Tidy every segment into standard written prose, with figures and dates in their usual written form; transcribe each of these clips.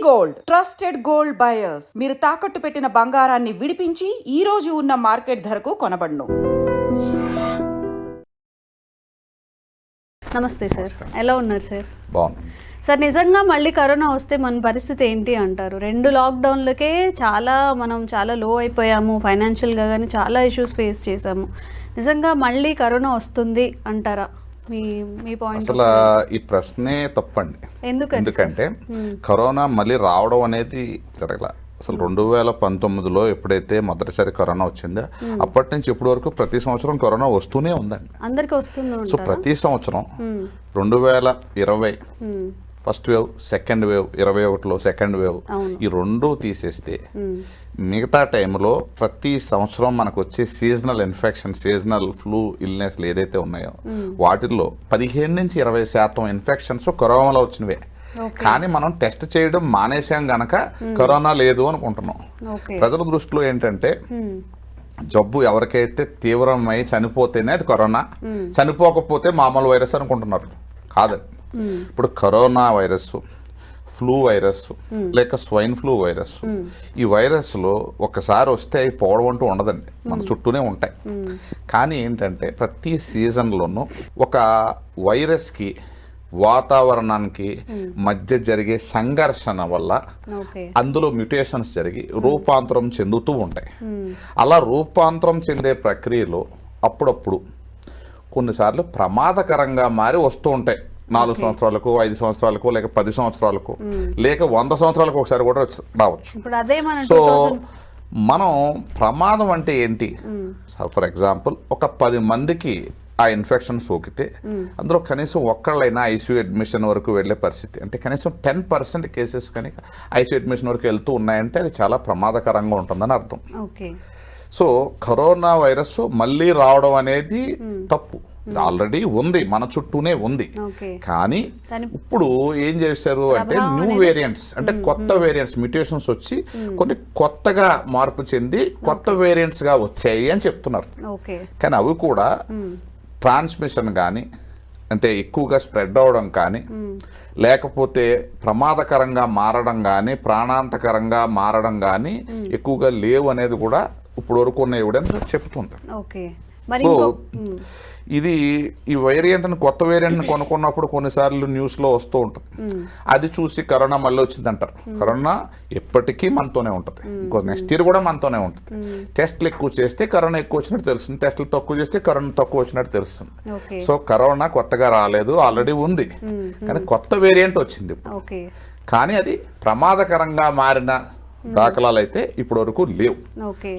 Gold trusted gold buyers. మీరు తాకట్టు పెట్టిన బంగారాన్ని విడిపించి ఈ రోజు ఉన్న మార్కెట్ ధరకు కొనబడును. నమస్తే సార్, ఎలా ఉన్నారు సార్? బాగుంది సార్. నిజంగా మళ్ళీ కరోనా వస్తే మన పరిస్థితి ఏంటి అంటారు? 2 లాక్డౌన్లకే మనం చాలా లో అయిపోయాము, ఫైనాన్షియల్గా కానీ చాలా ఇష్యూస్ ఫేస్ చేసాము. నిజంగా మళ్ళీ కరోనా వస్తుంది అంటారా? మీ పాయింట్ అసలు ఈ ప్రశ్నే తప్పండి. ఎందుకంటే కరోనా మళ్ళీ రావడం అనేది జరగల. అసలు 2019లో ఎప్పుడైతే మొదటిసారి కరోనా వచ్చిందో అప్పటి నుంచి ఇప్పటి వరకు ప్రతి సంవత్సరం కరోనా వస్తూనే ఉందండి, అందరికీ వస్తుంది. సో ప్రతి సంవత్సరం 2020 ఫస్ట్ వేవ్, సెకండ్ వేవ్, 21లో సెకండ్ వేవ్, ఈ రెండూ తీసేస్తే మిగతా టైంలో ప్రతి సంవత్సరం మనకు వచ్చే సీజనల్ ఇన్ఫెక్షన్, సీజనల్ ఫ్లూ ఇల్నెస్లు ఏదైతే ఉన్నాయో వాటిల్లో 15 నుంచి 20% ఇన్ఫెక్షన్స్ కరోనాలో వచ్చినవే. కానీ మనం టెస్ట్ చేయడం మానేసాం గనక కరోనా లేదు అనుకుంటున్నాం. ప్రజల దృష్టిలో ఏంటంటే జబ్బు ఎవరికైతే తీవ్రమై చనిపోతేనే అది కరోనా, చనిపోకపోతే మామూలు వైరస్ అనుకుంటున్నారు. కాదండి. ఇప్పుడు కరోనా వైరస్, ఫ్లూ వైరస్ లేక స్వైన్ ఫ్లూ వైరస్, ఈ వైరస్లో ఒకసారి వస్తే అవి పోవడం అంటూ ఉండదండి, మన చుట్టూనే ఉంటాయి. కానీ ఏంటంటే ప్రతి సీజన్లోనూ ఒక వైరస్కి వాతావరణానికి మధ్య జరిగే సంఘర్షణ వల్ల అందులో మ్యుటేషన్స్ జరిగి రూపాంతరం చెందుతూ ఉంటాయి. అలా రూపాంతరం చెందే ప్రక్రియలో అప్పుడప్పుడు కొన్నిసార్లు ప్రమాదకరంగా మారి వస్తూ ఉంటాయి. 4 సంవత్సరాలకు, 5 సంవత్సరాలకు, లేక 10 సంవత్సరాలకు, లేక 100 సంవత్సరాలకు ఒకసారి కూడా రావచ్చు. సో మనం ప్రమాదం అంటే ఏంటి? ఫర్ ఎగ్జాంపుల్ ఒక 10 మందికి ఆ ఇన్ఫెక్షన్ సోకితే అందులో కనీసం ఒక్కళ్ళైనా ఐసీయూ అడ్మిషన్ వరకు వెళ్ళే పరిస్థితి, అంటే కనీసం 10% కేసెస్ కానీ ఐసీయూ అడ్మిషన్ వరకు వెళ్తూ ఉన్నాయంటే అది చాలా ప్రమాదకరంగా ఉంటుందని అర్థం. సో కరోనా వైరస్ మళ్ళీ రావడం అనేది తప్పు. ఆల్రెడీ ఉంది, మన చుట్టూనే ఉంది. కానీ ఇప్పుడు ఏం చేశారు అంటే న్యూ వేరియంట్స్, అంటే కొత్త వేరియంట్స్, మ్యూటేషన్స్ వచ్చి కొన్ని కొత్తగా మార్పు చెంది కొత్త వేరియంట్స్ గా వచ్చాయి అని చెప్తున్నారు. కానీ అవి కూడా ట్రాన్స్మిషన్ కానీ, అంటే ఎక్కువగా స్ప్రెడ్ అవడం కానీ, లేకపోతే ప్రమాదకరంగా మారడం కానీ, ప్రాణాంతకరంగా మారడం కానీ ఎక్కువగా లేవు అనేది కూడా ఇప్పుడు వరకు ఉన్న ఎవిడెన్స్ చెప్తుంది. సో ఇది ఈ వేరియంట్ని, కొత్త వేరియంట్ని కొనుక్కున్నప్పుడు కొన్నిసార్లు న్యూస్లో వస్తూ ఉంటుంది, అది చూసి కరోనా మళ్ళీ వచ్చిందంటారు. కరోనా ఎప్పటికీ మనతోనే ఉంటుంది, ఇంకో నెక్స్ట్ ఇయర్ కూడా మనతోనే ఉంటుంది. టెస్ట్లు ఎక్కువ చేస్తే కరోనా ఎక్కువ వచ్చినట్టు తెలుస్తుంది, టెస్ట్లు తక్కువ చేస్తే కరోనా తక్కువ వచ్చినట్టు తెలుస్తుంది. సో కరోనా కొత్తగా రాలేదు, ఆల్రెడీ ఉంది, కానీ కొత్త వేరియంట్ వచ్చింది ఇప్పుడు. కానీ అది ప్రమాదకరంగా మారిన దాఖలాలు అయితే ఇప్పటి వరకు లేవు.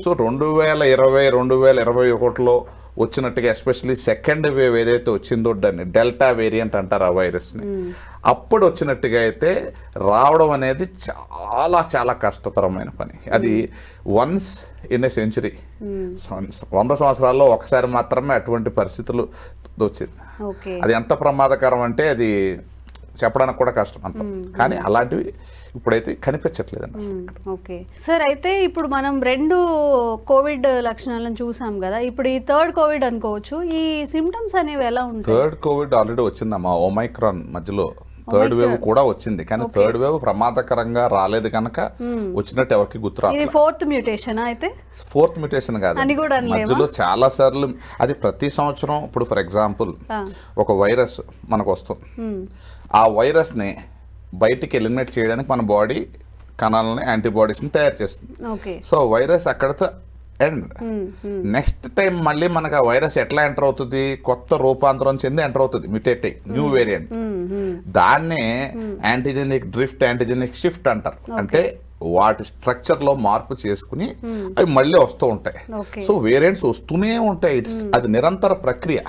సో 2020, 2021లో వచ్చినట్టుగా, ఎస్పెషల్లీ సెకండ్ వేవ్ ఏదైతే వచ్చిందో దాన్ని డెల్టా వేరియంట్ అంటారు ఆ వైరస్ని, అప్పుడు వచ్చినట్టుగా అయితే రావడం అనేది చాలా చాలా కష్టతరమైన పని. అది వన్స్ ఇన్ ఏ సెంచురీ, 100 సంవత్సరాల్లో ఒకసారి మాత్రమే అటువంటి పరిస్థితులు వచ్చింది. అది ఎంత ప్రమాదకరం అంటే అది చెప్పడానికి కూడా కష్టం అంత. కానీ అలాంటివి ఇప్పుడైతే కనిపించట్లేదండి. ఓకే సార్, అయితే ఇప్పుడు మనం 2 కోవిడ్ లక్షణాలను చూసాం కదా, ఇప్పుడు ఈ 3rd కోవిడ్ అనుకోవచ్చు. ఈ సిమ్టమ్స్ అనేవి ఎలా ఉంటాయి? 3rd కోవిడ్ ఆల్రెడీ వచ్చిందమ్మా, ఒమైక్రాన్ మధ్యలో 3rd వేవ్ కూడా వచ్చింది. కానీ 3rd వేవ్ ప్రమాదకరంగా రాలేదు కనుక వచ్చినట్టు ఎవరికి గుర్తురా. 4th మ్యూటేషన్ అయితే 4th మ్యూటేషన్ కాదు, మధ్యలో చాలా సార్లు అది ప్రతి సంవత్సరం. ఇప్పుడు ఫర్ ఎగ్జాంపుల్ ఒక వైరస్ మనకు వస్తుంది, ఆ వైరస్ని బయటికి ఎలిమినేట్ చేయడానికి మన బాడీ కణాలని, యాంటీబాడీస్ని తయారు చేస్తుంది. సో వైరస్ అక్కడతో ఎండ్. నెక్స్ట్ టైం మళ్ళీ మనకు ఆ వైరస్ ఎట్లా ఎంటర్ అవుతుంది? కొత్త రూపాంతరం చెంది ఎంటర్ అవుతుంది, మ్యూటేట్ అయ్యి, న్యూ వేరియంట్. దాన్నే యాంటీజెనిక్ డ్రిఫ్ట్, యాంటీజెనిక్ షిఫ్ట్ అంటారు. అంటే వాటి స్ట్రక్చర్ లో మార్పు చేసుకుని అవి మళ్ళీ వస్తూ ఉంటాయి. సో వేరియంట్స్ వస్తూనే ఉంటాయి, అది నిరంతర ప్రక్రియ.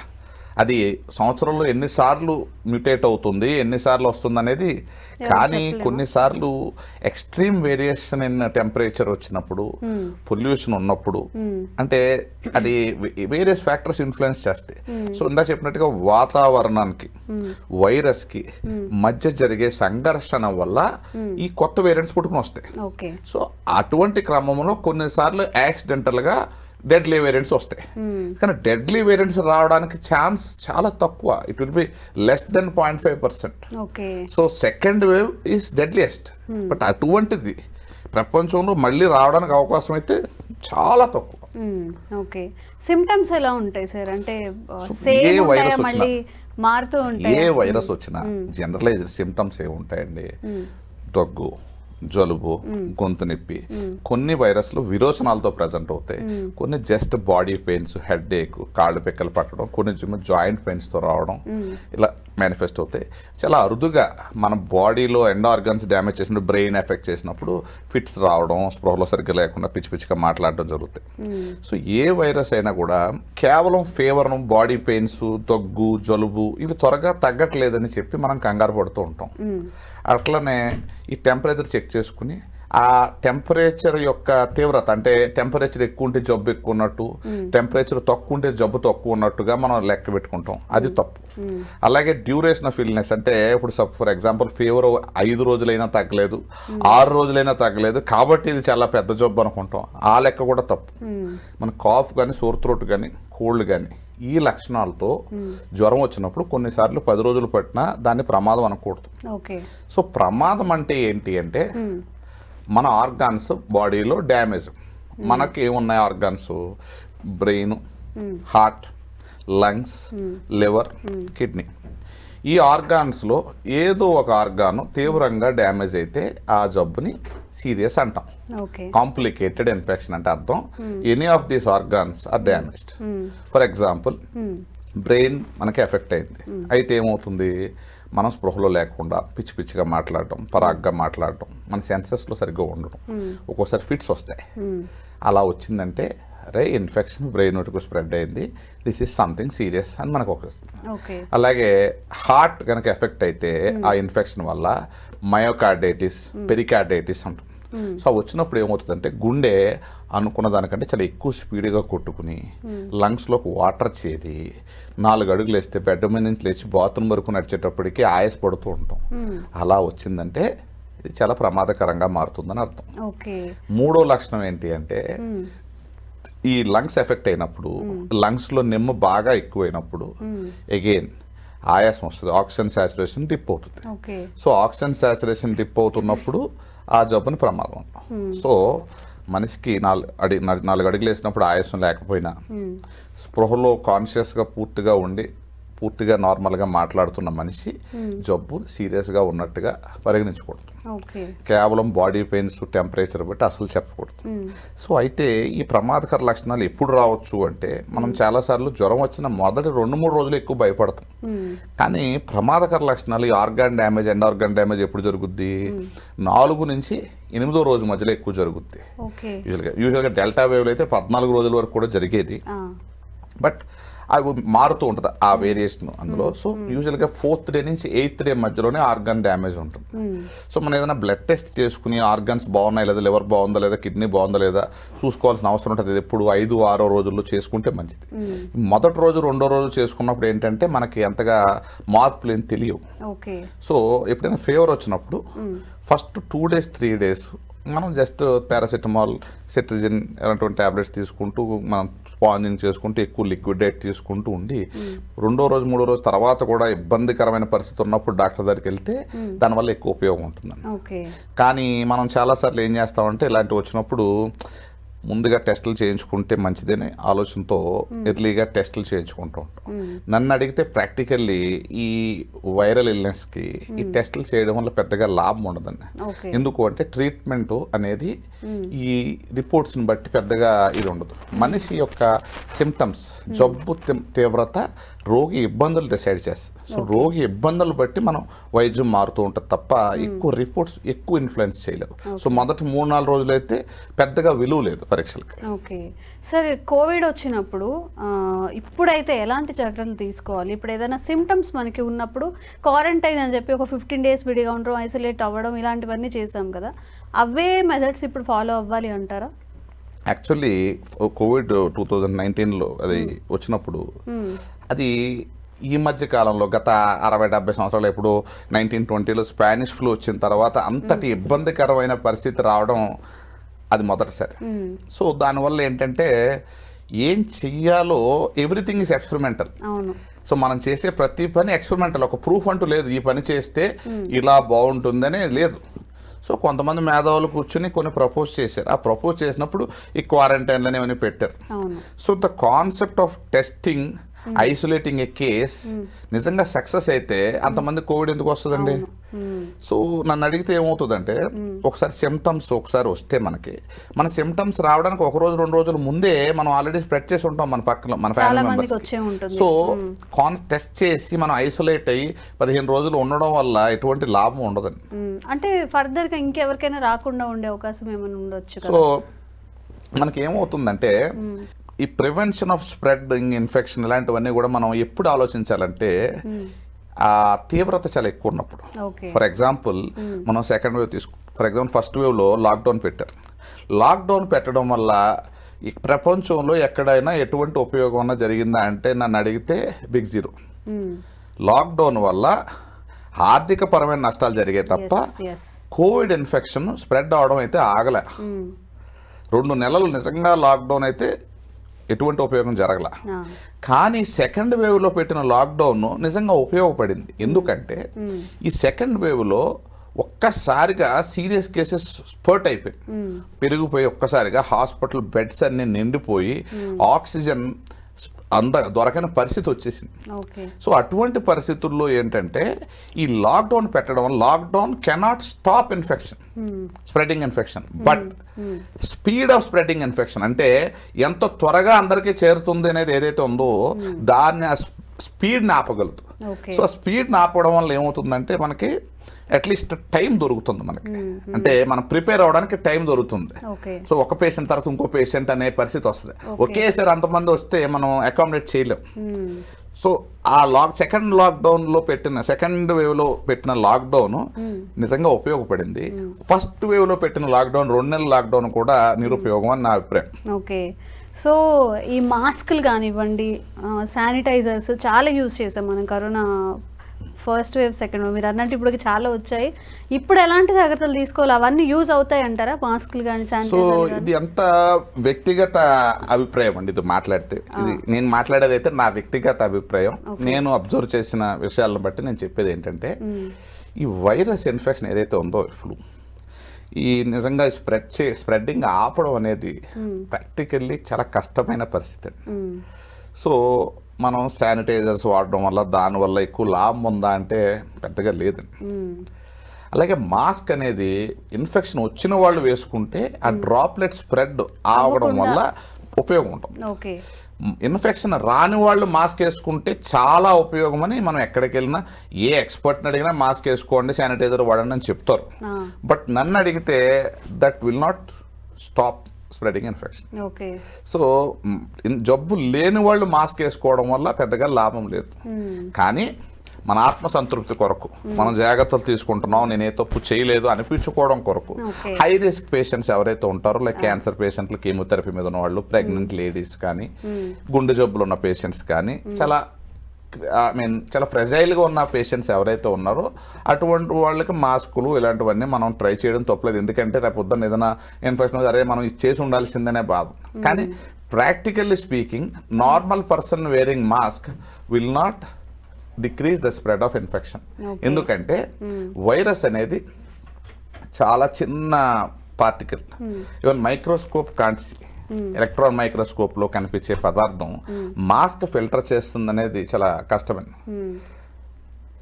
అది సంవత్సరంలో ఎన్నిసార్లు మ్యూటేట్ అవుతుంది, ఎన్నిసార్లు వస్తుంది అనేది. కానీ కొన్నిసార్లు ఎక్స్ట్రీమ్ వేరియేషన్ ఇన్ టెంపరేచర్ వచ్చినప్పుడు, పొల్యూషన్ ఉన్నప్పుడు, అంటే అది వేరియస్ ఫ్యాక్టర్స్ ఇన్ఫ్లుయెన్స్ చేస్తాయి. సో ఇందా చెప్పినట్టుగా వాతావరణానికి, వైరస్ కి మధ్య జరిగే సంఘర్షణ వల్ల ఈ కొత్త వేరియంట్స్ పుట్టుకుని వస్తాయి. సో అటువంటి క్రమంలో కొన్నిసార్లు యాక్సిడెంటల్ గా డెడ్లీ వేరియంట్స్ వస్తాయి. కానీ డెడ్లీ వేరియంట్స్ రావడానికి ఛాన్స్ చాలా తక్కువ. It will be less than 0.5%. Okay. So second wave is deadliest. But అటువంటిది ప్రపంచంలో మళ్ళీ రావడానికి అవకాశం అయితే చాలా తక్కువ. ఓకే. సిమ్టమ్స్ ఎలా ఉంటాయి సార్? అంటే ఏ సేమ్ వైరస్ ఉంటాయా, మళ్ళీ మారుతూ ఉంటాయి? ఏ వైరస్ వచ్చినా జనరలైజ్డ్ సిమ్టమ్స్ ఏముంటాయండి? దగ్గు, జలుబు, గొంతు నొప్పి. కొన్ని వైరస్లు విరోచనాలతో ప్రజెంట్ అవుతాయి, కొన్ని జస్ట్ బాడీ పెయిన్స్, హెడ్ ఏక్, కాళ్ళు పిక్కలు పట్టడం, కొన్ని జాయింట్ పెయిన్స్తో రావడం, ఇలా మేనిఫెస్ట్ అవుతాయి. చాలా అరుదుగా మన బాడీలో ఎండ్ ఆర్గన్స్ డ్యామేజ్ చేసినప్పుడు, బ్రెయిన్ ఎఫెక్ట్ చేసినప్పుడు ఫిట్స్ రావడం, స్పృహలో సరిగ్గా లేకుండా పిచ్చి పిచ్చిగా మాట్లాడడం జరుగుతాయి. సో ఏ వైరస్ అయినా కూడా కేవలం ఫీవర్, బాడీ పెయిన్స్, దగ్గు, జలుబు ఇవి త్వరగా తగ్గట్లేదని చెప్పి మనం కంగారు పడుతూ ఉంటాం. అట్లనే ఈ టెంపరేచర్ చెక్ చేసుకుని ఆ టెంపరేచర్ యొక్క తీవ్రత, అంటే టెంపరేచర్ ఎక్కువ ఉంటే జబ్బు ఎక్కువ ఉన్నట్టు, టెంపరేచర్ తక్కువ ఉంటే జబ్బు తక్కువ ఉన్నట్టుగా మనం లెక్క పెట్టుకుంటాం. అది తప్పు. అలాగే డ్యూరేషన్ ఆఫ్ ఇల్నెస్, అంటే ఇప్పుడు ఫర్ ఎగ్జాంపుల్ ఫీవర్ 5 రోజులైనా తగ్గలేదు, 6 రోజులైనా తగ్గలేదు కాబట్టి ఇది చాలా పెద్ద జబ్బు అనుకుంటాం. ఆ లెక్క కూడా తప్పు. మన కాఫ్ కానీ, సోర్ త్రోట్ కానీ, కోల్డ్ కానీ ఈ లక్షణాలతో జ్వరం వచ్చినప్పుడు కొన్నిసార్లు 10 రోజులు పట్టినా దాన్ని ప్రమాదం అనకూడదు. సో ప్రమాదం అంటే ఏంటి అంటే మన ఆర్గాన్స్ బాడీలో డ్యామేజ్. మనకి ఏమున్నాయి organs? Brain, heart, lungs, liver, kidney. ఈ ఆర్గాన్స్లో ఏదో ఒక ఆర్గాను తీవ్రంగా డ్యామేజ్ అయితే ఆ జబ్బుని సీరియస్ అంటాం. కాంప్లికేటెడ్ ఇన్ఫెక్షన్ అంటే అర్థం any of these organs are damaged. For example brain మనకి ఎఫెక్ట్ అయింది, అయితే ఏమవుతుంది? మనం స్పృహలో లేకుండా పిచ్చి పిచ్చిగా మాట్లాడటం, పరాగ్గా మాట్లాడటం, మన సెన్సెస్లో సరిగ్గా ఉండడం, ఒక్కోసారి ఫిట్స్ వస్తాయి. అలా వచ్చిందంటే రే ఇన్ఫెక్షన్ బ్రెయిన్ వరకు స్ప్రెడ్ అయింది, దిస్ ఈజ్ సంథింగ్ సీరియస్ అని మనకు వస్తుంది. అలాగే హార్ట్ కనుక ఎఫెక్ట్ అయితే ఆ ఇన్ఫెక్షన్ వల్ల మయోకార్డైటిస్, పెరికార్డైటిస్ అంటుంది. సో వచ్చినప్పుడు ఏమవుతుందంటే గుండె అనుకున్న దానికంటే చాలా ఎక్కువ స్పీడ్గా కొట్టుకుని లంగ్స్లోకి వాటర్ చేరి 4 అడుగులు వేస్తే బెడ్ మీద నుంచి లేచి బాత్రూమ్ వరకు నడిచేటప్పటికి ఆయాస పడుతూ ఉంటాం. అలా వచ్చిందంటే ఇది చాలా ప్రమాదకరంగా మారుతుందని అర్థం. మూడో లక్షణం ఏంటి అంటే ఈ లంగ్స్ ఎఫెక్ట్ అయినప్పుడు, లంగ్స్లో నిమ్మ బాగా ఎక్కువైనప్పుడు అగైన్ ఆయాసం వస్తుంది, ఆక్సిజన్ సాచురేషన్ డిప్ అవుతుంది. సో ఆక్సిజన్ సాచురేషన్ డిప్ అవుతున్నప్పుడు ఆ జబ్బుని ప్రమాదం అంటాం. సో మనిషికి 4 అడుగులు వేసినప్పుడు ఆయాసం లేకపోయినా, స్పృహలో కాన్షియస్గా పూర్తిగా ఉండి పూర్తిగా నార్మల్గా మాట్లాడుతున్న మనిషి జబ్బు సీరియస్గా ఉన్నట్టుగా పరిగణించకూడదు. కేవలం బాడీ పెయిన్స్, టెంపరేచర్ బట్టి అసలు చెప్పకూడదు. సో అయితే ఈ ప్రమాదకర లక్షణాలు ఎప్పుడు రావచ్చు అంటే మనం చాలాసార్లు జ్వరం వచ్చిన మొదటి 2-3 రోజులు ఎక్కువ భయపడతాం. కానీ ప్రమాదకర లక్షణాలు ఈ organ damage, end organ damage ఎప్పుడు జరుగుద్ది? 4 నుంచి 8వ రోజు మధ్యలో ఎక్కువ జరుగుద్ది. యూజువల్గా డెల్టా వేవ్లో అయితే 14 రోజుల వరకు కూడా జరిగేది. బట్ అవి మారుతూ ఉంటుంది ఆ వేరియేషన్ అందులో. సో యూజువల్గా 4th డే నుంచి 8th డే మధ్యలోనే ఆర్గాన్ డ్యామేజ్ ఉంటుంది. సో మనం ఏదైనా బ్లడ్ టెస్ట్ చేసుకుని ఆర్గాన్స్ బాగున్నాయి లేదా, లివర్ బాగుందా లేదా, కిడ్నీ బాగుందా లేదా చూసుకోవాల్సిన అవసరం ఉంటుంది. ఎప్పుడు 5-6 రోజుల్లో చేసుకుంటే మంచిది. మొదటి రోజు 2వ రోజు చేసుకున్నప్పుడు ఏంటంటే మనకి అంతగా మార్పులు ఏం తెలియవు. సో ఎప్పుడైనా ఫీవర్ వచ్చినప్పుడు ఫస్ట్ 2 days 3 days మనం జస్ట్ పారాసిటమాల్, సెట్రిజిన్ అలాంటి టాబ్లెట్స్ తీసుకుంటూ మనం స్పాంజింగ్ చేసుకుంటూ ఎక్కువ లిక్విడ్ డైట్ తీసుకుంటూ ఉండి 2వ రోజు 3వ రోజు తర్వాత కూడా ఇబ్బందికరమైన పరిస్థితి ఉన్నప్పుడు డాక్టర్ దగ్గరికి వెళ్తే దానివల్ల ఎక్కువ ఉపయోగం ఉంటుందండి. కానీ మనం చాలాసార్లు ఏం చేస్తామంటే ఇలాంటివి వచ్చినప్పుడు ముందుగా టెస్టులు చేయించుకుంటే మంచిదని ఆలోచనతో ఎర్లీగా టెస్టులు చేయించుకుంటూ ఉంటాం. నన్ను అడిగితే ప్రాక్టికల్లీ ఈ వైరల్ ఇల్నెస్కి ఈ టెస్టులు చేయడం వల్ల పెద్దగా లాభం ఉండదండి. ఎందుకు అంటే ట్రీట్మెంట్ అనేది ఈ రిపోర్ట్స్ని బట్టి పెద్దగా ఇది ఉండదు. మనిషి యొక్క సిమ్టమ్స్, జబ్బు తీవ్రత రోగి ఇబ్బందులు డిసైడ్ చేస్తుంది. సో రోగి ఇబ్బందులు బట్టి మనం వైద్యం మారుతూ ఉంటుంది తప్ప ఎక్కువ రిపోర్ట్స్ ఎక్కువ ఇన్ఫ్లుయెన్స్ చేయలేదు. సో మొదటి 3-4 రోజులు అయితే పెద్దగా విలువ లేదు పరీక్షలకి. ఓకే సార్, కోవిడ్ వచ్చినప్పుడు ఇప్పుడైతే ఎలాంటి జాగ్రత్తలు తీసుకోవాలి? ఇప్పుడు ఏదైనా సిమ్టమ్స్ మనకి ఉన్నప్పుడు క్వారంటైన్ అని చెప్పి ఒక 15 days విడిగా ఉండడం, ఐసోలేట్ అవ్వడం ఇలాంటివన్నీ చేసాం కదా, అవే మెథడ్స్ ఇప్పుడు ఫాలో అవ్వాలి అంటారా? యాక్చువల్లీ కోవిడ్ 2019లో అది వచ్చినప్పుడు అది ఈ మధ్య కాలంలో గత 60-70 సంవత్సరాలు ఎప్పుడు 1920లో స్పానిష్ ఫ్లూ వచ్చిన తర్వాత అంతటి ఇబ్బందికరమైన పరిస్థితి రావడం అది మొదటిసారి. సో దానివల్ల ఏంటంటే ఏం చెయ్యాలో ఎవ్రీథింగ్ ఈజ్ ఎక్స్పెరిమెంటల్. అవును. సో మనం చేసే ప్రతి పని ఎక్స్పెరిమెంటల్, ఒక ప్రూఫ్ అంటూ లేదు ఈ పని చేస్తే ఇలా బాగుంటుందనే లేదు. సో కొంతమంది మేధావులు కూర్చుని కొన్ని ప్రపోజ్ చేశారు. ఆ ప్రపోజ్ చేసినప్పుడు ఈ క్వారంటైన్లని ఏమైనా పెట్టారు. So the concept of testing, isolating A case నిజంగా సక్సెస్ అయితే అంతమంది కోవిడ్ ఎందుకు వస్తుందండి? సో నన్ను అడిగితే ఏమవుతుందంటే, ఒకసారి సిమ్టమ్స్ ఒకసారి వస్తే మన సిమ్టమ్స్ రావడానికి 1 రోజు 2 రోజుల ముందే మనం ఆల్రెడీ స్ప్రెడ్ చేసి ఉంటాం మన పక్కన, మన ఫ్యామిలీ మెంబర్స్. సో టెస్ట్ చేసి మనం ఐసోలేట్ అయ్యి 15 రోజులు ఉండడం వల్ల ఎటువంటి లాభం ఉండదండి. అంటే ఫర్దర్ గా ఇంకెవరికైనా రాకుండా ఉండే అవకాశం ఏమైనా ఉండొచ్చు. సో మనకి ఏమవుతుందంటే, ఈ ప్రివెన్షన్ ఆఫ్ స్ప్రెడింగ్ ఇన్ఫెక్షన్ ఇలాంటివన్నీ కూడా మనం ఎప్పుడు ఆలోచించాలంటే ఆ తీవ్రత చాలా ఎక్కువ ఉన్నప్పుడు. ఫర్ ఎగ్జాంపుల్ మనం second wave for example first వేవ్లో లాక్డౌన్ పెట్టారు. లాక్డౌన్ పెట్టడం వల్ల ఈ ప్రపంచంలో ఎక్కడైనా ఎటువంటి ఉపయోగం జరిగిందా అంటే నన్ను అడిగితే బిగ్ జీరో. లాక్డౌన్ వల్ల ఆర్థిక పరమైన నష్టాలు జరిగాయి తప్ప కోవిడ్ ఇన్ఫెక్షన్ స్ప్రెడ్ అవడం అయితే ఆగలే. 2 నెలలు నిజంగా లాక్డౌన్ అయితే ఎటువంటి ఉపయోగం జరగల. కానీ సెకండ్ వేవ్లో పెట్టిన లాక్డౌన్ నిజంగా ఉపయోగపడింది. ఎందుకంటే ఈ సెకండ్ వేవ్లో ఒక్కసారిగా సీరియస్ కేసెస్ స్పర్ట్ అయిపోయి పెరిగిపోయి ఒక్కసారిగా హాస్పిటల్ బెడ్స్ అన్ని నిండిపోయి ఆక్సిజన్ దొరకని పరిస్థితి వచ్చేసింది. సో అటువంటి పరిస్థితుల్లో ఏంటంటే ఈ లాక్డౌన్ పెట్టడం వల్ల lockdown cannot stop infection, spreading infection, but speed of spreading infection అంటే ఎంత త్వరగా అందరికీ చేరుతుంది అనేది ఏదైతే ఉందో దాన్ని స్పీడ్ని ఆపగలదు. సో స్పీడ్ని ఆపడం వల్ల ఏమవుతుందంటే మనకి అట్లీస్ట్ టైం దొరుకుతుంది మనకి, అంటే మనం ప్రిపేర్ అవడానికి టైం దొరుకుతుంది. సో ఒక పేషెంట్ తర్వాత ఇంకో పేషెంట్ అనే పరిస్థితి వస్తుంది. ఒకేసారి అంతమంది వస్తే మనం అకామిడేట్ చేయలేం. సో ఆ సెకండ్ వేవ్లో పెట్టిన లాక్డౌన్ నిజంగా ఉపయోగపడింది. ఫస్ట్ వేవ్లో పెట్టిన లాక్డౌన్ 2 నెలల లాక్డౌన్ కూడా నిరుపయోగం అని నా అభిప్రాయం. ఓకే. సో ఈ మాస్కులు కానివ్వండి, శానిటైజర్స్ చాలా యూజ్ చేసాం మనం corona first wave second wave. మీరు అన్నట్టు ఇప్పుడు చాలా వచ్చాయి. ఇప్పుడు ఎలాంటి జాగ్రత్తలు తీసుకోవాలి, అవన్నీ యూజ్ అవుతాయి అంటారా మాస్కులు కానీ శానిటైజర్? సో ఇది అంత వ్యక్తిగత అభిప్రాయం అండి. ఇది మాట్లాడితే నేను మాట్లాడేది అయితే నా వ్యక్తిగత అభిప్రాయం. నేను అబ్జర్వ్ చేసిన విషయాలను బట్టి నేను చెప్పేది ఏంటంటే, ఈ వైరస్ ఇన్ఫెక్షన్ ఏదైతే ఉందో ఫ్లూ, ఈ నిజంగా స్ప్రెడ్డింగ్ ఆపడం అనేది ప్రాక్టికల్లీ చాలా కష్టమైన పరిస్థితి. సో మనం శానిటైజర్స్ వాడడం వల్ల దానివల్ల ఎక్కువ లాభం ఉందా అంటే పెద్దగా లేదండి. అలాగే మాస్క్ అనేది ఇన్ఫెక్షన్ వచ్చిన వాళ్ళు వేసుకుంటే ఆ డ్రాప్లెట్ స్ప్రెడ్ ఆవడం వల్ల ఉపయోగం ఉంటుంది. ఇన్ఫెక్షన్ రాని వాళ్ళు మాస్క్ వేసుకుంటే చాలా ఉపయోగం అని మనం ఎక్కడికి వెళ్ళినా ఏ ఎక్స్పర్ట్ని అడిగినా మాస్క్ వేసుకోండి, శానిటైజర్ వాడండి అని చెప్తారు. బట్ నన్ను అడిగితే that will not stop spreading infection. So జబ్బు లేని వాళ్ళు మాస్క్ వేసుకోవడం వల్ల పెద్దగా లాభం లేదు. కానీ మన ఆత్మసంతృప్తి కొరకు మనం జాగ్రత్తలు తీసుకుంటున్నాం, నేను ఏ తప్పు చేయలేదు అనిపించుకోవడం కొరకు హై రిస్క్ పేషెంట్స్ ఎవరైతే ఉంటారో, లైక్ క్యాన్సర్ పేషెంట్లు, కీమోథెరపీ మీద ఉన్న వాళ్ళు, ప్రెగ్నెంట్ లేడీస్ కానీ, గుండె జబ్బులు ఉన్న పేషెంట్స్ కానీ, చాలా ఫ్రెజైల్గా ఉన్న పేషెంట్స్ ఎవరైతే ఉన్నారో అటువంటి వాళ్ళకి మాస్కులు ఇలాంటివన్నీ మనం ట్రై చేయడం తప్పలేదు. ఎందుకంటే రేపు పొద్దున్న ఏదైనా ఇన్ఫెక్షన్ అరే మనం చేసి ఉండాల్సిందనే బాధ. కానీ practically speaking normal person wearing mask will not decrease the spread of infection. ఎందుకంటే వైరస్ అనేది చాలా చిన్న particle, even microscope can't see, electron microscope లో కనిపించే పదార్థం మాస్క్ ఫిల్టర్ చేస్తుంది అనేది చాలా కష్టమైనది.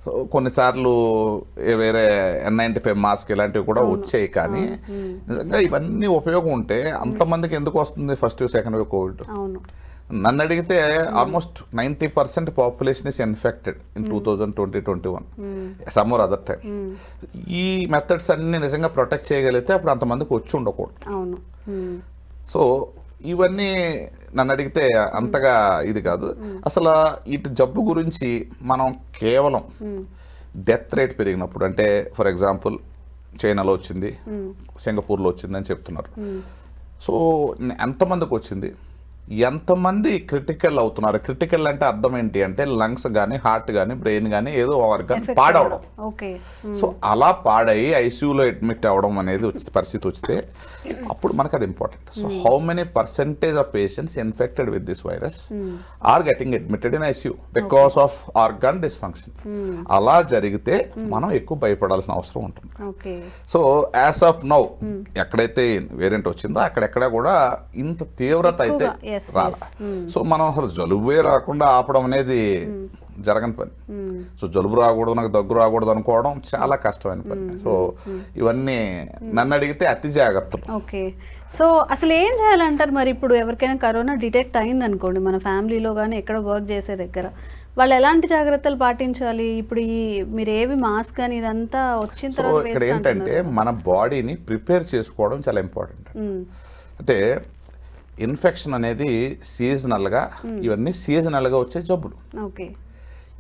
సో కొన్నిసార్లు వేరే N95 మాస్క్ ఇలాంటివి కూడా వచ్చాయి. కానీ నిజంగా ఇవన్నీ ఉపయోగం ఉంటే అంతమందికి ఎందుకు వస్తుంది first wave second wave covid? నన్ను అడిగితే almost 90% population is infected in 2020-21 some or other time. ఈ మెథడ్స్ అన్ని నిజంగా ప్రొటెక్ట్ చేయగలిగితే అప్పుడు అంతమందికి వచ్చి ఉండకూడదు. సో ఇవన్నీ నన్ను అడిగితే అంతగా ఇది కాదు. అసలు ఇటు జబ్బు గురించి మనం కేవలం డెత్ రేట్ పెరిగినప్పుడు, అంటే ఫర్ ఎగ్జాంపుల్ చైనాలో వచ్చింది, సింగపూర్లో వచ్చింది అని చెప్తున్నారు. సో ఎంతమందికి వచ్చింది, ఎంతమంది క్రిటికల్ అవుతున్నారు? క్రిటికల్ అంటే అర్థం ఏంటి అంటే లంగ్స్ కానీ హార్ట్ కానీ బ్రెయిన్ కానీ ఏదో ఆర్గాన్ పాడవడం. ఓకే. సో అలా పాడయి ఐసీయూలో అడ్మిట్ అవ్వడం అనేది పరిస్థితి వస్తే అప్పుడు మనకు అది important. So how many percentage of patients infected with this virus are getting admitted in ICU because of organ dysfunction. అలా జరిగితే మనం ఎక్కువ భయపడాల్సిన అవసరం ఉంటుంది. సో యాజ్ ఆఫ్ నౌ ఎక్కడైతే వేరియంట్ వచ్చిందో అక్కడెక్కడ కూడా ఇంత తీవ్రత అయితే రాల. సో మనం అసలు జలుబే రాకుండా ఆపడం అనేది జరగని పని. సో జలుబు రాకూడదు, నాకు దగ్గు రాకూడదు అనుకోవడం చాలా కష్టమైన పని. సో ఇవన్నీ నన్ను అడిగితే అతి జాగ్రత్తలు. ఓకే. సో అసలు ఏం చేయాలంటారు మరి? ఇప్పుడు ఎవరికైనా కరోనా డిటెక్ట్ అయింది అనుకోండి మన ఫ్యామిలీలో కానీ ఎక్కడ వర్క్ చేసే దగ్గర, వాళ్ళు ఎలాంటి జాగ్రత్తలు పాటించాలి? ఇప్పుడు ఈ మీరు ఏవి మాస్క్ కానీ ఇదంతా వచ్చిన తర్వాత ఇక్కడ ఏంటంటే మన బాడీని ప్రిపేర్ చేసుకోవడం చాలా ఇంపార్టెంట్. అంటే ఇన్ఫెక్షన్ అనేది సీజనల్గా, ఇవన్నీ సీజనల్గా వచ్చే జబ్బులు. ఓకే.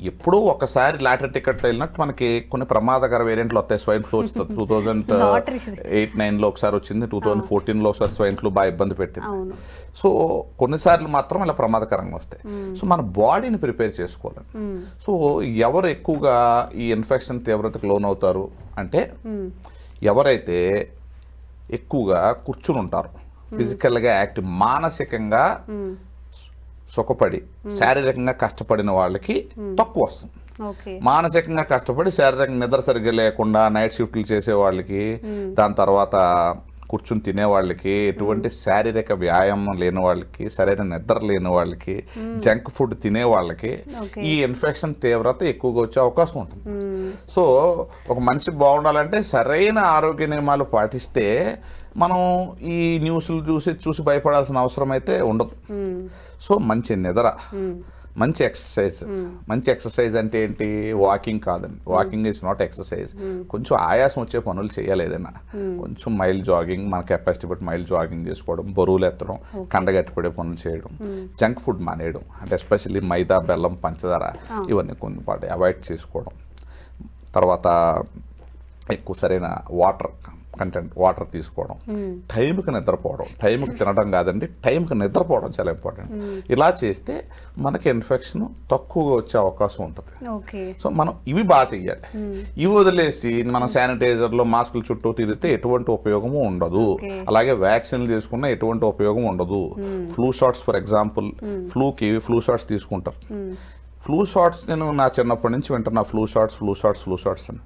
ఎప్పుడూ ఒకసారి లాటరీ టికెట్ వెళ్ళినట్టు మనకి కొన్ని ప్రమాదకర వేరియంట్లు వస్తాయి. స్వైన్ ఫ్లూ వస్తుంది 2008-9లో ఒకసారి వచ్చింది, 2014లో ఒకసారి స్వైన్ ఫ్లూ బాగా ఇబ్బంది పెట్టింది. సో కొన్నిసార్లు మాత్రం ఇలా ప్రమాదకరంగా వస్తాయి. సో మన బాడీని ప్రిపేర్ చేసుకోవాలి. సో ఎవరు ఎక్కువగా ఈ ఇన్ఫెక్షన్ తీవ్రతకు లోనవుతారు అంటే ఎవరైతే ఎక్కువగా కూర్చుని ఉంటారు, ఫిజికల్గా యాక్టివ్, మానసికంగా సుఖపడి శారీరకంగా కష్టపడిన వాళ్ళకి తక్కువ వస్తుంది. మానసికంగా కష్టపడి శారీరకంగా నిద్ర సరిగ్గా లేకుండా నైట్ షిఫ్ట్లు చేసే వాళ్ళకి, దాని తర్వాత కూర్చుని తినే వాళ్ళకి, ఎటువంటి శారీరక వ్యాయామం లేని వాళ్ళకి, సరైన నిద్ర లేని వాళ్ళకి, జంక్ ఫుడ్ తినే వాళ్ళకి ఈ ఇన్ఫెక్షన్ తీవ్రత ఎక్కువగా వచ్చే అవకాశం ఉంటుంది. సో ఒక మనిషి బాగుండాలంటే సరైన ఆరోగ్య నియమాలు పాటిస్తే మనం ఈ న్యూస్లు చూసి భయపడాల్సిన అవసరం అయితే ఉండదు. సో మంచి నిద్ర, మంచి ఎక్సర్సైజ్. మంచి ఎక్సర్సైజ్ అంటే ఏంటి? వాకింగ్ కాదండి. Walking is not exercise. కొంచెం ఆయాసం వచ్చే పనులు చేయాలి. ఏదైనా కొంచెం మైల్డ్ జాగింగ్, మన కెపాసిటీ బట్టి మైల్డ్ జాగింగ్ చేసుకోవడం, బరువులు ఎత్తడం, కండగట్టిపడే పనులు చేయడం, జంక్ ఫుడ్ మానేయడం, అంటే ఎస్పెషల్లీ మైదా, బెల్లం, పంచదార ఇవన్నీ కొన్నిపాటి అవాయిడ్ చేసుకోవడం. తర్వాత ఎక్కువ సరైన వాటర్ తీసుకోవడం, టైంకి నిద్రపోవడం. టైంకి తినడం కాదండి, టైంకి నిద్రపోవడం చాలా ఇంపార్టెంట్. ఇలా చేస్తే మనకి ఇన్ఫెక్షన్ తక్కువగా వచ్చే అవకాశం ఉంటుంది. సో మనం ఇవి బాగా చెయ్యాలి. ఇవి వదిలేసి మనం శానిటైజర్లు, మాస్కులు చుట్టూ తిరిగితే ఎటువంటి ఉపయోగము ఉండదు. అలాగే వ్యాక్సిన్లు తీసుకున్నా ఎటువంటి ఉపయోగం ఉండదు. Flu shots for example, flu shots తీసుకుంటారు. ఫ్లూ షాట్స్ నేను నా చిన్నప్పటి నుంచి వింటున్నా, ఫ్లూ షాట్స్ అని.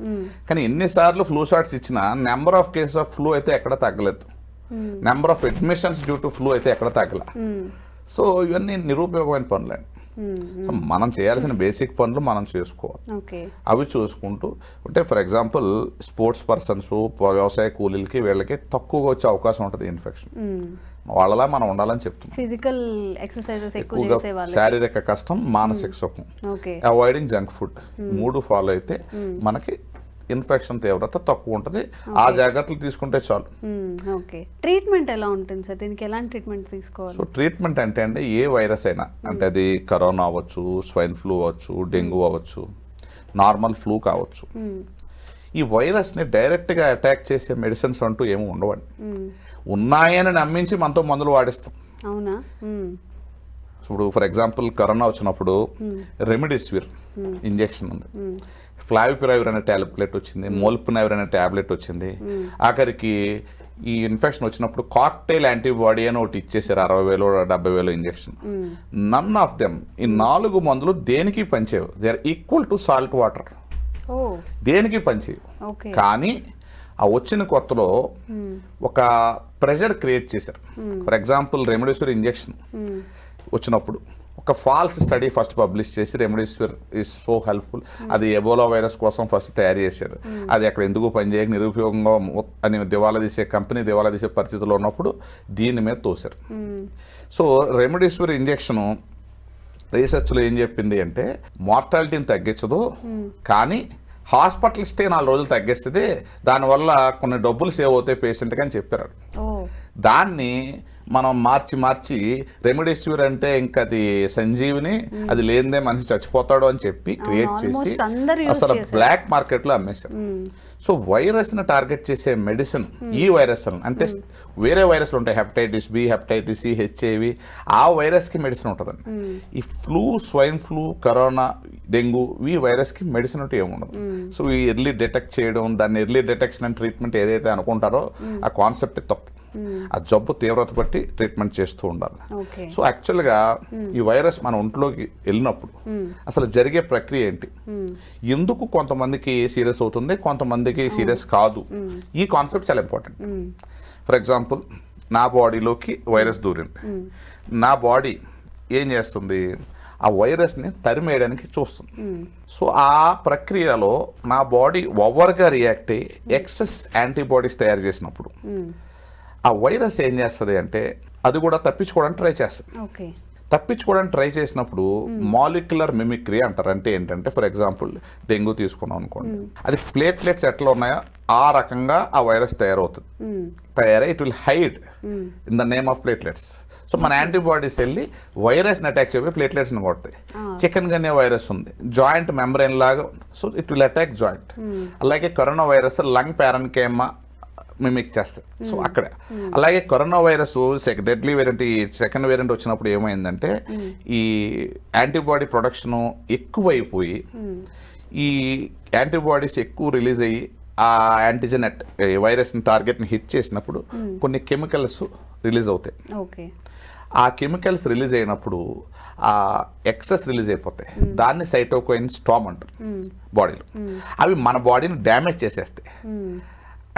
కానీ ఎన్నిసార్లు ఫ్లూ షాట్స్ ఇచ్చినా number of cases of flu అయితే ఎక్కడ తగ్గలేదు. Number of admissions due to flu అయితే ఎక్కడ తగ్గల. సో ఇవన్నీ నిరుపయోగమైన పనులండి. సో మనం చేయాల్సిన బేసిక్ పనులు మనం చేసుకోవాలి. అవి చూసుకుంటూ అంటే ఫర్ ఎగ్జాంపుల్ స్పోర్ట్స్ పర్సన్స్, వ్యవసాయ కూలీలకి, వీళ్ళకి తక్కువగా వచ్చే అవకాశం ఉంటుంది ఇన్ఫెక్షన్. వాళ్ళలా మనం ఉండాలని చెప్తున్నాం. ఫిజికల్ ఎక్సర్సైజెస్ ఎక్కువగా, శారీరక కష్టం, మానసిక సుఖం, అవాయిడింగ్ జంక్ ఫుడ్, 3 ఫాలో అయితే మనకి ఇన్ఫెక్షన్ తీవ్రత తక్కువ ఉంటుంది. ఆ జాగ్రత్తలు తీసుకుంటే చాలు. ట్రీట్మెంట్ ఎలా ఉంటుంది సార్? దీనికి ఎలాంటి ట్రీట్మెంట్ తీసుకోవాలి? సో ట్రీట్మెంట్ అంటే ఏ వైరస్ అయినా, అంటే అది కరోనా అవ్వచ్చు, స్వైన్ ఫ్లూ అవ్వచ్చు, డెంగ్యూ అవ్వచ్చు, నార్మల్ ఫ్లూ కావచ్చు, ఈ వైరస్ని డైరెక్ట్గా అటాక్ చేసే మెడిసిన్స్ అంటూ ఏమీ ఉండవండి. ఉన్నాయని నమ్మించి మనతో మందులు వాడిస్తాం. అవునా? ఇప్పుడు ఫర్ ఎగ్జాంపుల్ కరోనా వచ్చినప్పుడు రెమిడిసివిర్ ఇంజెక్షన్ ఉంది, ఫ్లావిపిరావిర్ అనే టాబ్లెట్ వచ్చింది, మోల్పినవిర్ అనే టాబ్లెట్ వచ్చింది. ఆఖరికి ఈ ఇన్ఫెక్షన్ వచ్చినప్పుడు కాక్టైల్ యాంటీబాడీ అని ఒకటి ఇచ్చేసారు, 60,000-70,000 ఇంజెక్షన్. నన్ ఆఫ్ దెమ్, ఈ 4 మందులు దేనికి పనిచేయవు. They are equal to salt water. దేనికి పనిచేయవు. కానీ ఆ వచ్చిన కొత్తలో ఒక ప్రెషర్ క్రియేట్ చేశారు. ఫర్ ఎగ్జాంపుల్ రెమిడిసివిర్ ఇంజెక్షన్ వచ్చినప్పుడు ఒక ఫాల్స్ స్టడీ ఫస్ట్ పబ్లిష్ చేసి రెమిడిసివిర్ ఈజ్ సో హెల్ప్ఫుల్, అది ఎబోలా వైరస్ కోసం ఫస్ట్ తయారు చేశారు, అది అక్కడ ఎందుకు పనిచేయక నిరుపయోగంగా అని కంపెనీ దివాలా తీసే పరిస్థితిలో ఉన్నప్పుడు దీని మీద తోశారు. సో రెమిడిసివిర్ ఇంజెక్షను రీసెర్చ్లో ఏం చెప్పింది అంటే మార్టాలిటీని తగ్గించదు, కానీ హాస్పిటల్ స్టే 4 రోజులు తగ్గిస్తుంది, దానివల్ల కొన్ని డబ్బులు సేవ్ అవుతాయి పేషెంట్కి అని చెప్పారు. దాన్ని మనం మార్చి రెమెడీస్యూర్ అంటే ఇంకా అది సంజీవిని, అది లేనిదే మనిషి చచ్చిపోతాడు అని చెప్పి క్రియేట్ చేసి అసలు బ్లాక్ మార్కెట్ లో అమ్మేశారు. సో వైరస్ ని టార్గెట్ చేసే మెడిసిన్ ఈ వైరస్ అంటే వేరే వైరస్లు ఉంటాయి, hepatitis B, hepatitis C, HIV, ఆ వైరస్ కి మెడిసిన్ ఉంటుందండి. ఈ flu, swine flu, corona, dengue ఈ వైరస్ కి మెడిసిన్ అంటే ఏముండదు. సో ఈ ఎర్లీ డిటెక్ట్ చేయడం, దాన్ని ఎర్లీ డిటెక్షన్ అండ్ ట్రీట్మెంట్ ఏదైతే అనుకుంటారో ఆ కాన్సెప్ట్ తప్పు. ఆ జబ్బు తీవ్రత బట్టి ట్రీట్మెంట్ చేస్తూ ఉండాలి. సో యాక్చువల్గా ఈ వైరస్ మన ఒంట్లోకి వెళ్ళినప్పుడు అసలు జరిగే ప్రక్రియ ఏంటి, ఎందుకు కొంతమందికి సీరియస్ అవుతుంది, కొంతమందికి సీరియస్ కాదు, ఈ కాన్సెప్ట్ చాలా ఇంపార్టెంట్. ఫర్ ఎగ్జాంపుల్, నా బాడీలోకి వైరస్ దూరింది, నా బాడీ ఏం చేస్తుంది, ఆ వైరస్ని తరిమేయడానికి చూస్తుంది. సో ఆ ప్రక్రియలో నా బాడీ ఓవర్గా రియాక్ట్ అయ్యి ఎక్సెస్ యాంటీబాడీస్ తయారు చేసినప్పుడు ఆ వైరస్ ఏం చేస్తుంది అంటే అది కూడా తప్పించుకోవడానికి ట్రై చేస్తుంది. తప్పించుకోవడానికి ట్రై చేసినప్పుడు మాలిక్యులర్ మిమిక్రీ అంటారు. అంటే ఏంటంటే ఫర్ ఎగ్జాంపుల్ డెంగ్యూ తీసుకున్నాం అనుకోండి, అది ప్లేట్లెట్స్ ఎట్లా ఉన్నాయో ఆ రకంగా ఆ వైరస్ తయారవుతుంది. తయారై it will hide in the name of platelets. So మన యాంటీబాడీస్ వెళ్ళి వైరస్ని అటాక్ చేయబోయి ప్లేట్లెట్స్ని కొడతాయి. చికెన్ గన్నే వైరస్ ఉంది, జాయింట్ మెంబ్రెయిన్ లాగా, so it will attack joint. అలాగే కరోనా వైరస్ లంగ్ ప్యారన్కేమా మిమిక్ చేస్తుంది. సో అక్కడ అలాగే కరోనా వైరస్ డెడ్లీ వేరియంట్, ఈ సెకండ్ వేరియంట్ వచ్చినప్పుడు ఏమైందంటే ఈ యాంటీబాడీ ప్రొడక్షన్ ఎక్కువైపోయి ఈ యాంటీబాడీస్ ఎక్కువ రిలీజ్ అయ్యి ఆ యాంటీజెన్ వైరస్ని టార్గెట్ని హిట్ చేసినప్పుడు కొన్ని కెమికల్స్ రిలీజ్ అవుతాయి. ఆ కెమికల్స్ రిలీజ్ అయినప్పుడు ఆ ఎక్సెస్ రిలీజ్ అయిపోతాయి. దాన్ని సైటోకైన్ స్టార్మ్ అంటారు బాడీలో. అవి మన బాడీని డ్యామేజ్ చేసేస్తాయి.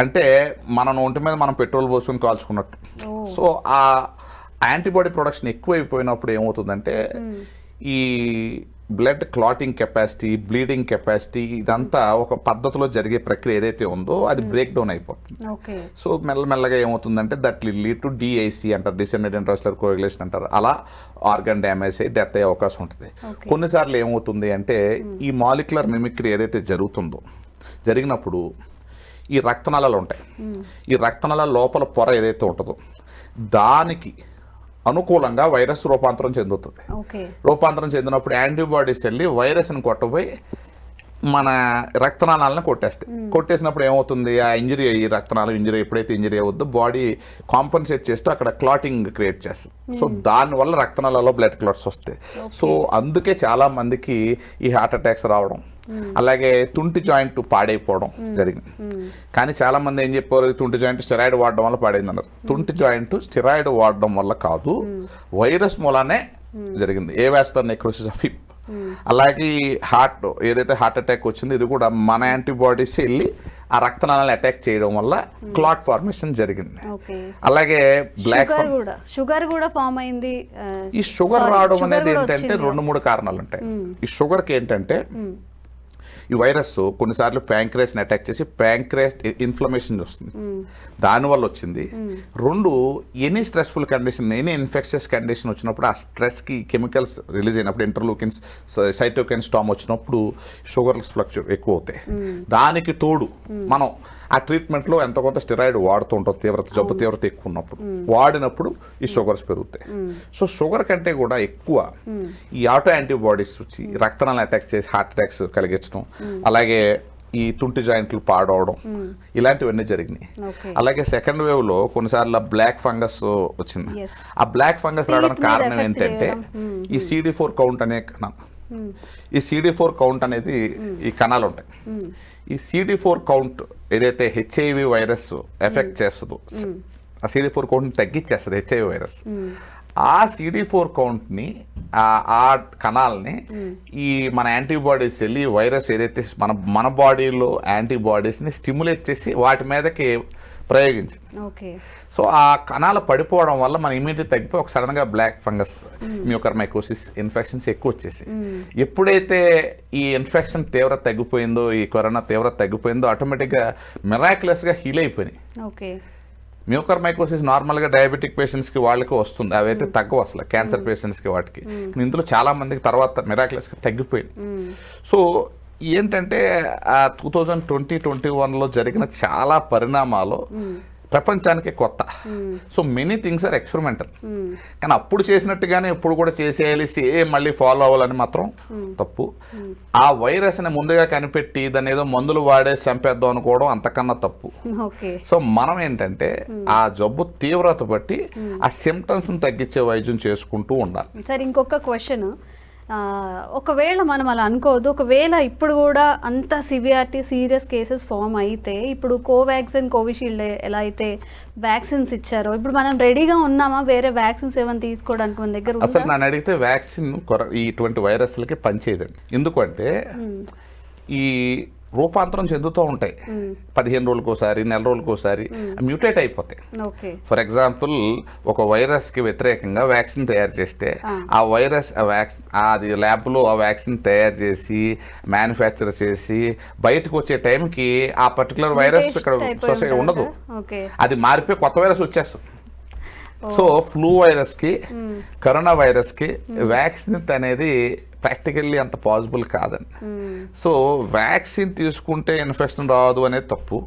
అంటే మన ఒంటి మీద మనం పెట్రోల్ పోసుకొని కాల్చుకున్నట్టు. సో ఆ యాంటీబాడీ ప్రొడక్షన్ ఎక్కువైపోయినప్పుడు ఏమవుతుందంటే ఈ blood clotting capacity, bleeding capacity, ఇదంతా ఒక పద్ధతిలో జరిగే ప్రక్రియ ఏదైతే ఉందో అది బ్రేక్ డౌన్ అయిపోతుంది. సో మెల్లమెల్లగా ఏమవుతుందంటే దట్ లీడ్ టు డిఐసి అంటారు, డిసెమినేటెడ్ ఇంట్రాస్యులర్ కోయాగులేషన్ అంటారు. అలా ఆర్గన్ డ్యామేజ్ అయ్యి డెత్ అయ్యే అవకాశం ఉంటుంది. కొన్నిసార్లు ఏమవుతుంది అంటే ఈ మాలిక్యులర్ మిమిక్రీ ఏదైతే జరుగుతుందో జరిగినప్పుడు ఈ రక్తనాళాలు ఉంటాయి. ఈ రక్తనాళాల లోపల పొర ఏదైతే ఉంటుందో దానికి అనుకూలంగా వైరస్ రూపాంతరం చెందుతుంది. రూపాంతరం చెందినప్పుడు యాంటీబాడీస్ వెళ్ళి వైరస్ని కొట్టబోయి మన రక్తనాళాలను కొట్టేస్తాయి. కొట్టేసినప్పుడు ఏమవుతుంది, ఆ ఇంజరీ అయ్యి రక్తనాళం ఇంజరీ ఎప్పుడైతే ఇంజరీ అవుద్దో బాడీ కాంపన్సేట్ చేస్తూ అక్కడ క్లాటింగ్ క్రియేట్ చేస్తుంది. సో దానివల్ల రక్తనాళాల్లో బ్లడ్ క్లాట్స్ వస్తాయి. సో అందుకే చాలా మందికి ఈ హార్ట్ అటాక్స్ రావడం, అలాగే తుంటి జాయింట్ పాడైపోవడం జరిగింది. కానీ చాలా మంది ఏం చెప్పారు, తుంటి జాయింట్ స్టెరాయిడ్ వాడడం వల్ల పాడైంది అన్నారు. తుంటి జాయింట్ స్టెరాయిడ్ వాడడం వల్ల కాదు, వైరస్ మూలానే జరిగింది. Avascular necrosis of hip. అలాగే హార్ట్ ఏదైతే హార్ట్ అటాక్ వచ్చిందో ఇది కూడా మన యాంటీబాడీస్ వెళ్ళి ఆ రక్తనాళాలను అటాక్ చేయడం వల్ల క్లాట్ ఫార్మేషన్ జరిగింది. అలాగే బ్లాక్ షుగర్ కూడా ఫామ్ అయింది. ఈ షుగర్ రావడం అనేది ఏంటంటే 2-3 కారణాలు ఉంటాయి. ఈ షుగర్కి ఏంటంటే ఈ వైరస్ కొన్నిసార్లు ప్యాంక్రియాస్ని అటాక్ చేసి ప్యాంక్రియాస్ ఇన్ఫ్లమేషన్ వస్తుంది, దానివల్ల వచ్చింది. 2, any stressful condition, any infectious condition వచ్చినప్పుడు ఆ స్ట్రెస్కి కెమికల్స్ రిలీజ్ అయినప్పుడు ఇంటర్లూకిన్స్, సైటోకైన్ స్టార్మ్ వచ్చినప్పుడు షుగర్స్ ఫ్లక్చుయేట్ ఎక్కువ అవుతాయి. దానికి తోడు మనం ఆ ట్రీట్మెంట్లో ఎంతో కొంత స్టెరాయిడ్ వాడుతూ ఉంటాం, జబ్బు తీవ్రత ఎక్కువ ఉన్నప్పుడు వాడినప్పుడు ఈ షుగర్స్ పెరుగుతాయి. సో షుగర్ కంటే కూడా ఎక్కువ ఈ ఆటో యాంటీబాడీస్ వచ్చి రక్తనాలను అటాక్ చేసి హార్ట్ అటాక్స్ కలిగించడం, అలాగే ఈ తుంటి జాయింట్లు పాడవడం, ఇలాంటివన్నీ జరిగినాయి. అలాగే సెకండ్ వేవ్ లో కొన్నిసార్లు బ్లాక్ ఫంగస్ వచ్చింది. ఆ బ్లాక్ ఫంగస్ రావడానికి కారణం ఏంటంటే ఈ CD4 కౌంట్ అనే కణాలు, ఈ CD4 కౌంట్ అనేది ఈ కణాలు ఉంటాయి. ఈ CD4 కౌంట్ ఏదైతే హెచ్ఐవి వైరస్ ఎఫెక్ట్ చేస్తుందో ఆ CD4 కౌంట్ని తగ్గించేస్తుంది హెచ్ఐవి వైరస్. ఆ CD4 కౌంట్ని ఆ కణాలని ఈ మన యాంటీబాడీస్ వెళ్ళి వైరస్ ఏదైతే మన బాడీలో యాంటీబాడీస్ని స్టిమ్యులేట్ చేసి వాటి మీదకి ప్రయోగించింది. సో ఆ కణాలు పడిపోవడం వల్ల మన ఇమ్యూనిటీ తగ్గిపోయి ఒక సడన్గా బ్లాక్ ఫంగస్, మ్యూకర్మైకోసిస్ ఇన్ఫెక్షన్స్ ఎక్కువ వచ్చేసి ఎప్పుడైతే ఈ ఇన్ఫెక్షన్ తీవ్రత తగ్గిపోయిందో, ఈ కరోనా తీవ్రత తగ్గిపోయిందో ఆటోమేటిక్గా మిరాక్యులస్గా హీల్ అయిపోయినాయి. మ్యూకర్మైకోసిస్ నార్మల్గా డయాబెటిక్ పేషెంట్స్కి వాళ్ళకి వస్తుంది, అవైతే తగ్గవు అసలు క్యాన్సర్ పేషెంట్స్కి వాటికి. ఇందులో చాలా మందికి తర్వాత మిరాక్యులస్గా తగ్గిపోయింది. సో ఏంటంటే ఆ 2020-21లో జరిగిన చాలా పరిణామాలు ప్రపంచానికి కొత్త. So many things are experimental. కానీ అప్పుడు చేసినట్టుగానే ఇప్పుడు కూడా చేసేయాలి, సేమ్ మళ్ళీ ఫాలో అవ్వాలని మాత్రం తప్పు. ఆ వైరస్ని ముందుగా కనిపెట్టి దాన్ని ఏదో మందులు వాడే చంపేద్దాం అనుకోవడం అంతకన్నా తప్పు. సో మనం ఏంటంటే ఆ జబ్బు తీవ్రత బట్టి ఆ సిమ్టమ్స్ని తగ్గించే వైద్యం చేసుకుంటూ ఉండాలి. సరే, ఇంకొక క్వశ్చన్, ఒకవేళ మనం అలా అనుకోవద్దు, ఒకవేళ ఇప్పుడు కూడా అంత సివియారిటీ సీరియస్ కేసెస్ ఫామ్ అయితే, ఇప్పుడు కోవాక్సిన్ కోవిషీల్డ్ ఎలా అయితే వ్యాక్సిన్స్ ఇచ్చారో, ఇప్పుడు మనం రెడీగా ఉన్నామా వేరే వ్యాక్సిన్స్ ఏమైనా తీసుకోవడానికి మన దగ్గర? అసలు నన్ను అడిగితే వ్యాక్సిన్ ఇటువంటి వైరస్లకి పనిచేయదండి. ఎందుకంటే ఈ రూపాంతరం చెందుతూ ఉంటాయి, 15 రోజులకు ఒకసారి, నెల రోజులకు ఒకసారి మ్యూటేట్ అయిపోతాయి. ఫర్ ఎగ్జాంపుల్ ఒక వైరస్కి వ్యతిరేకంగా వ్యాక్సిన్ తయారు చేస్తే ఆ వైరస్ అది ల్యాబ్లో ఆ వ్యాక్సిన్ తయారు చేసి మ్యానుఫ్యాక్చర్ చేసి బయటకు వచ్చే టైంకి ఆ పర్టికులర్ వైరస్ ఇక్కడ సొసైటీ ఉండదు, అది మారిపోయి కొత్త వైరస్ వచ్చేస్తుంది. సో ఫ్లూ వైరస్కి కరోనా వైరస్కి వ్యాక్సిన్ అనేది ప్రాక్టికల్లీ అంత పాసిబుల్ కాదని. సో వ్యాక్సిన్ తీసుకుంటే ఇన్ఫెక్షన్ రాదు అనేది తప్పు.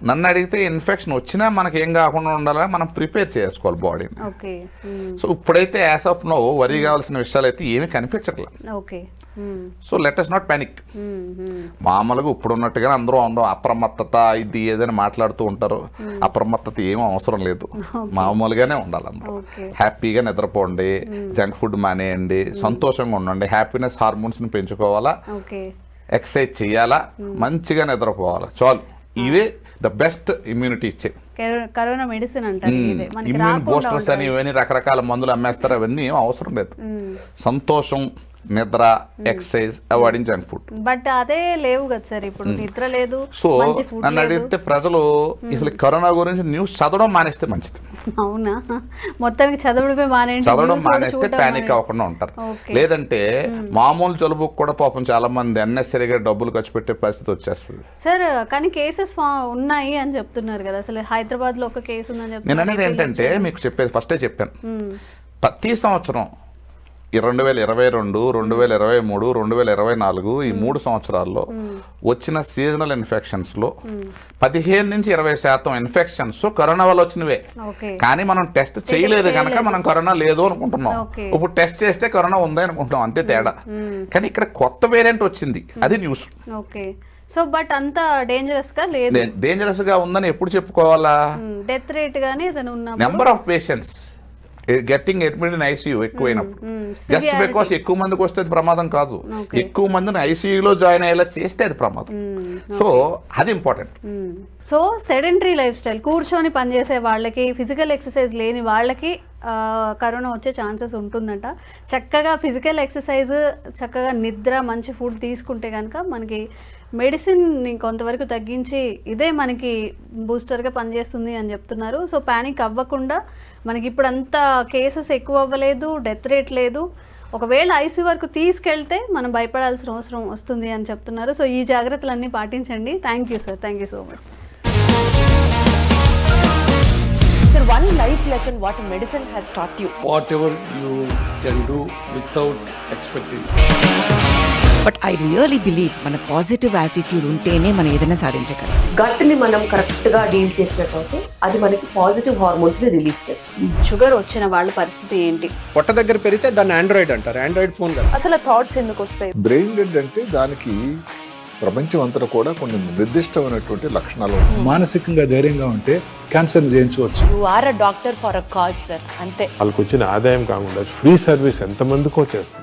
నన్ను అడిగితే ఇన్ఫెక్షన్ వచ్చినా మనకి ఏం కాకుండా ఉండాలని మనం ప్రిపేర్ చేసుకోవాలి బాడీని. సో ఇప్పుడైతే యాజ్ ఆఫ్ నో వరీ కావాల్సిన విషయాలు అయితే ఏమీ కనిపించట్లేదు. So let us not panic. మామూలుగా ఇప్పుడు ఉన్నట్టుగానే అందరూ అప్రమత్తత ఇది ఏదైనా మాట్లాడుతూ ఉంటారు. అప్రమత్తత ఏమీ అవసరం లేదు, మామూలుగానే ఉండాలి. అందరూ హ్యాపీగా నిద్రపోండి, జంక్ ఫుడ్ మానేయండి, సంతోషంగా ఉండండి, హ్యాపీనెస్ హార్మోన్స్ని పెంచుకోవాలా, ఎక్సర్సైజ్ చేయాలా, మంచిగా నిద్రపోవాలా, చాలు. ఇవే ద బెస్ట్ ఇమ్యూనిటీ ఇచ్చే. కరోనా మెడిసిన్ అంటారు, ఇమ్యూన్ బూస్టర్స్ అని ఇవన్నీ రకరకాల మందులు అమ్మేస్తారు, అవన్నీ ఏం అవసరం లేదు. సంతోషం, నిద్ర, exercise, avoiding junk food. But అదే లేవు కదా సార్, ఇప్పుడు నిద్ర లేదు. సో నన్ను అడిగితే ప్రజలు అసలు కరోనా గురించి న్యూస్ చదవడం మానేస్తే మంచిది. అవునా? మొత్తానికి చదవడమే చదవడం మానేస్తే ప్యానిక్ అవ్వకుండా ఉంటారు. లేదంటే మామూలు జలుబుకు కూడా పాపం చాలా మంది అన్నెసరీగా డబ్బులు ఖర్చు పెట్టే పరిస్థితి వచ్చేస్తుంది. సార్ కానీ కేసెస్ ఉన్నాయి అని చెప్తున్నారు కదా, అసలు హైదరాబాద్ లో ఒక కేసు ఉందని చెప్తున్నారు. నేను అనేది ఏంటంటే మీకు చెప్పేది ఫస్టే చెప్పాను, ప్రతి సంవత్సరం 2022, 2023, 2024 ఈ 3 సంవత్సరాల్లో వచ్చిన సీజనల్ ఇన్ఫెక్షన్స్ లో 15 నుంచి 20% ఇన్ఫెక్షన్స్ కరోనా వల్ల వచ్చినవే. కానీ మనం టెస్ట్ చేయలేదు కనుక మనం కరోనా లేదు అనుకుంటున్నాం. ఇప్పుడు టెస్ట్ చేస్తే కరోనా ఉంది అనుకుంటున్నాం, అంతే తేడా. కానీ ఇక్కడ కొత్త వేరియంట్ వచ్చింది, అది న్యూస్. సో బట్ అంత డేంజరస్ గా లేదు. డేంజరస్ గా ఉందని ఎప్పుడు చెప్పుకోవాలా? డెత్ రేట్ గానీ number of patients getting admit in ICU ఎక్కువైనప్పుడు, జస్ట్ బికాస్ ఎక్కువ మందికి వస్తే అది ప్రమాదం కాదు, ఎక్కువ మందిని ఐసీయూలో జాయిన్ అయ్యేలా చేస్తే అది ప్రమాదం. సో అది important. So sedentary life style, కూర్చొని పనిచేసే వాళ్ళకి, ఫిజికల్ ఎక్సర్సైజ్ లేని వాళ్ళకి కరోనా వచ్చే ఛాన్సెస్ ఉంటుందంట. చక్కగా ఫిజికల్ ఎక్సర్సైజ్, చక్కగా నిద్ర, మంచి ఫుడ్ తీసుకుంటే కనుక మనకి మెడిసిన్ని కొంతవరకు తగ్గించి ఇదే మనకి బూస్టర్గా పనిచేస్తుంది అని చెప్తున్నారు. సో ప్యానిక్ అవ్వకుండా, మనకి ఇప్పుడు అంతా కేసెస్ ఎక్కువ అవ్వలేదు, డెత్ రేట్ లేదు. ఒకవేళ ఐసీ వరకు తీసుకెళ్తే మనం భయపడాల్సిన అవసరం వస్తుంది అని చెప్తున్నారు. సో ఈ జాగ్రత్తలన్నీ పాటించండి. Thank you sir, thank you so much. Sir, one life lesson what medicine has taught you. Whatever you can do without expecting. But I really believe మన పాజిటివ్ యాటిట్యూడ్ ఉంటేనే మనం ఏదైనా సాధించగలం. గట్ని మనం కరెక్ట్ గా డీల్ చేసినట్లయితే అది మనకి పాజిటివ్ హార్మోన్స్ ని రిలీజ్ చేస్తుంది. షుగర్ వచ్చిన వాళ్ళ పరిస్థితి ఏంటి? పొట్ట దగ్గర పెరిగితే దాన్ని ఆండ్రాయిడ్ అంటారు, ఆండ్రాయిడ్ ఫోన్ కదా. అసలు థాట్స్ ఎందుకు వస్తాయి? బ్రెయిన్ డెడ్ అంటే దానికి ప్రపంచం అంతా కూడా కొన్ని నిర్దిష్టమైనటువంటి లక్షణాలు. మానసికంగా ధైర్యంగా ఉంటే క్యాన్సర్ జయించవచ్చు. You are a doctor for a cause sir, అంతే. వాళ్ళకి వచ్చిన ఆదాయం కాకుండా ఫ్రీ సర్వీస్ ఎంతమందికో చేస్తారు.